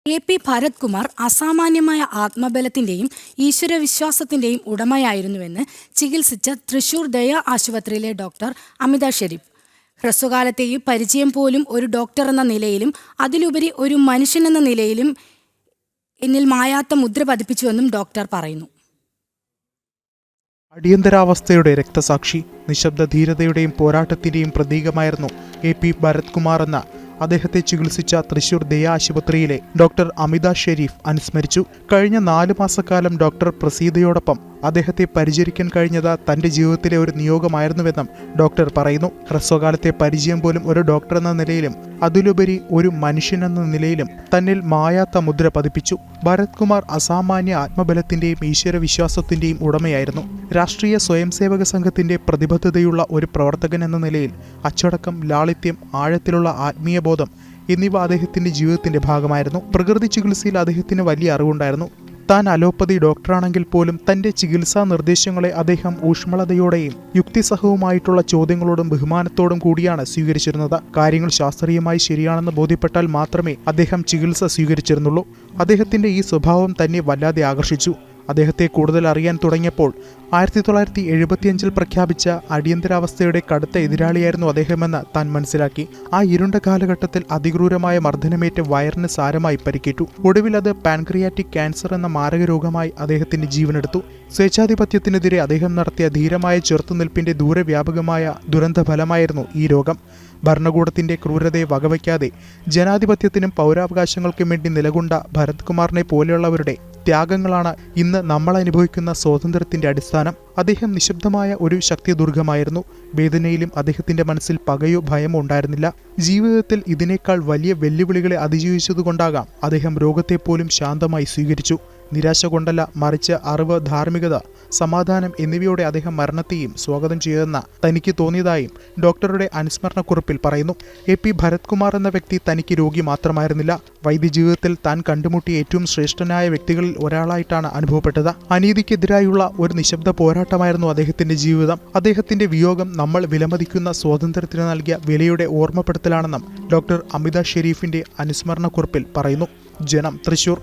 AP. Bharat Kumar അസാമാന്യമായ ആത്മബലത്തിന്റെയും ഈശ്വരവിശ്വാസത്തിന്റെയും ഉടമയായിരുന്നുവെന്ന് ചികിത്സിച്ച തൃശൂർ ദയ ആശുപത്രിയിലെ ഡോക്ടർ അമിത ഷെരീഫ്. ഹ്രസ്വകാലത്തേക്ക് പരിചയം പോലും ഒരു ഡോക്ടർ എന്ന നിലയിലും അതിലുപരി ഒരു മനുഷ്യനെന്ന നിലയിലും എന്നിൽ മായാത്ത മുദ്ര പതിപ്പിച്ചുവെന്നും ഡോക്ടർ പറയുന്നു. അടിയന്തരാവസ്ഥയുടെ രക്തസാക്ഷി, നിശബ്ദ ധീരതയുടെയും പോരാട്ടത്തിന്റെയും പ്രതീകമായിരുന്നു എ.പി. ഭരത് കുമാർ എന്ന അദ്ദേഹത്തെ ചികിത്സിച്ച തൃശൂർ ദയ ആശുപത്രിയിലെ ഡോക്ടർ അമിത ഷെരീഫ് അനുസ്മരിച്ചു. കഴിഞ്ഞ 4 മാസക്കാലം ഡോക്ടർ പ്രസീതയോടൊപ്പം അദ്ദേഹത്തെ പരിചരിക്കാൻ കഴിഞ്ഞത് തന്റെ ജീവിതത്തിലെ ഒരു നിയോഗമായിരുന്നുവെന്നും ഡോക്ടർ പറയുന്നു. ഹ്രസ്വകാലത്തെ പരിചയം പോലും ഒരു ഡോക്ടർ എന്ന നിലയിലും അതിലുപരി ഒരു മനുഷ്യനെന്ന നിലയിലും തന്നിൽ മായാത്ത മുദ്ര പതിപ്പിച്ചു. ഭരത് കുമാർ അസാമാന്യ ആത്മബലത്തിന്റെയും ഈശ്വരവിശ്വാസത്തിന്റെയും ഉടമയായിരുന്നു. രാഷ്ട്രീയ സ്വയംസേവക സംഘത്തിന്റെ പ്രതിബദ്ധതയുള്ള ഒരു പ്രവർത്തകൻ എന്ന നിലയിൽ അച്ചടക്കം, ലാളിത്യം, ആഴത്തിലുള്ള ആത്മീയബോധം എന്നിവ അദ്ദേഹത്തിന്റെ ജീവിതത്തിന്റെ ഭാഗമായിരുന്നു. പ്രകൃതി ചികിത്സയിൽ അദ്ദേഹത്തിന് വലിയ അറിവുണ്ടായിരുന്നു. താൻ അലോപ്പതി ഡോക്ടറാണെങ്കിൽ പോലും തന്റെ ചികിത്സാ നിർദ്ദേശങ്ങളെ അദ്ദേഹം ഊഷ്മളതയോടെയും യുക്തിസഹവുമായിട്ടുള്ള ചോദ്യങ്ങളോടും ബഹുമാനത്തോടും കൂടിയാണ് സ്വീകരിച്ചിരുന്നത്. കാര്യങ്ങൾ ശാസ്ത്രീയമായി ശരിയാണെന്ന് ബോധ്യപ്പെട്ടാൽ മാത്രമേ അദ്ദേഹം ചികിത്സ സ്വീകരിച്ചിരുന്നുള്ളൂ. അദ്ദേഹത്തിന്റെ ഈ സ്വഭാവം തന്നെ വല്ലാതെ ആകർഷിച്ചു. അദ്ദേഹത്തെ കൂടുതൽ അറിയാൻ തുടങ്ങിയപ്പോൾ 1975 പ്രഖ്യാപിച്ച അടിയന്തരാവസ്ഥയുടെ കടുത്ത എതിരാളിയായിരുന്നു അദ്ദേഹമെന്ന് താൻ മനസ്സിലാക്കി. ആ ഇരുണ്ട കാലഘട്ടത്തിൽ അതിക്രൂരമായ മർദ്ദനമേറ്റ വയറിന് സാരമായി പരിക്കേറ്റു. ഒടുവിൽ അത് പാൻക്രിയാറ്റിക് ക്യാൻസർ എന്ന മാരകരോഗമായി അദ്ദേഹത്തിന്റെ ജീവനെടുത്തു. സ്വേച്ഛാധിപത്യത്തിനെതിരെ അദ്ദേഹം നടത്തിയ ധീരമായ ചെറുത്തുനിൽപ്പിന്റെ ദൂരവ്യാപകമായ ദുരന്തഫലമായിരുന്നു ഈ രോഗം. ഭരണകൂടത്തിന്റെ ക്രൂരതയെ വകവയ്ക്കാതെ ജനാധിപത്യത്തിനും പൗരാവകാശങ്ങൾക്കും വേണ്ടി നിലകൊണ്ട ഭരത് കുമാറിനെ പോലെയുള്ളവരുടെ ത്യാഗങ്ങളാണ് ഇന്ന് നമ്മൾ അനുഭവിക്കുന്ന സ്വാതന്ത്ര്യത്തിന്റെ അടിസ്ഥാനം. അദ്ദേഹം നിശബ്ദമായ ഒരു ശക്തിദുർഗമായിരുന്നു. വേദനയിലും അദ്ദേഹത്തിന്റെ മനസ്സിൽ പകയോ ഭയമോ ഉണ്ടായിരുന്നില്ല. ജീവിതത്തിൽ ഇതിനേക്കാൾ വലിയ വെല്ലുവിളികളെ അതിജീവിച്ചതുകൊണ്ടാകാം അദ്ദേഹം രോഗത്തെപ്പോലും ശാന്തമായി സ്വീകരിച്ചു. നിരാശ കൊണ്ടല്ല, മറിച്ച് അറിവ്, ധാർമ്മികത, സമാധാനം എന്നിവയോടെ അദ്ദേഹം മരണത്തെയും സ്വാഗതം ചെയ്തെന്ന തനിക്ക് തോന്നിയതായും ഡോക്ടറുടെ അനുസ്മരണക്കുറിപ്പിൽ പറയുന്നു. എ.പി. ഭരത് കുമാർ എന്ന വ്യക്തി തനിക്ക് രോഗി മാത്രമായിരുന്നില്ല. വൈദ്യജീവിതത്തിൽ താൻ കണ്ടുമുട്ടിയ ഏറ്റവും ശ്രേഷ്ഠനായ വ്യക്തികളിൽ ഒരാളായിട്ടാണ് അനുഭവപ്പെട്ടത്. അനീതിക്കെതിരായുള്ള ഒരു നിശബ്ദ പോരാട്ടമായിരുന്നു അദ്ദേഹത്തിന്റെ ജീവിതം. അദ്ദേഹത്തിന്റെ വിയോഗം നമ്മൾ വിലമതിക്കുന്ന സ്വാതന്ത്ര്യത്തിന് നൽകിയ വിലയുടെ ഓർമ്മപ്പെടുത്തലാണെന്നും ഡോക്ടർ അമിത ഷെരീഫിന്റെ അനുസ്മരണക്കുറിപ്പിൽ പറയുന്നു. ജനം, തൃശൂർ.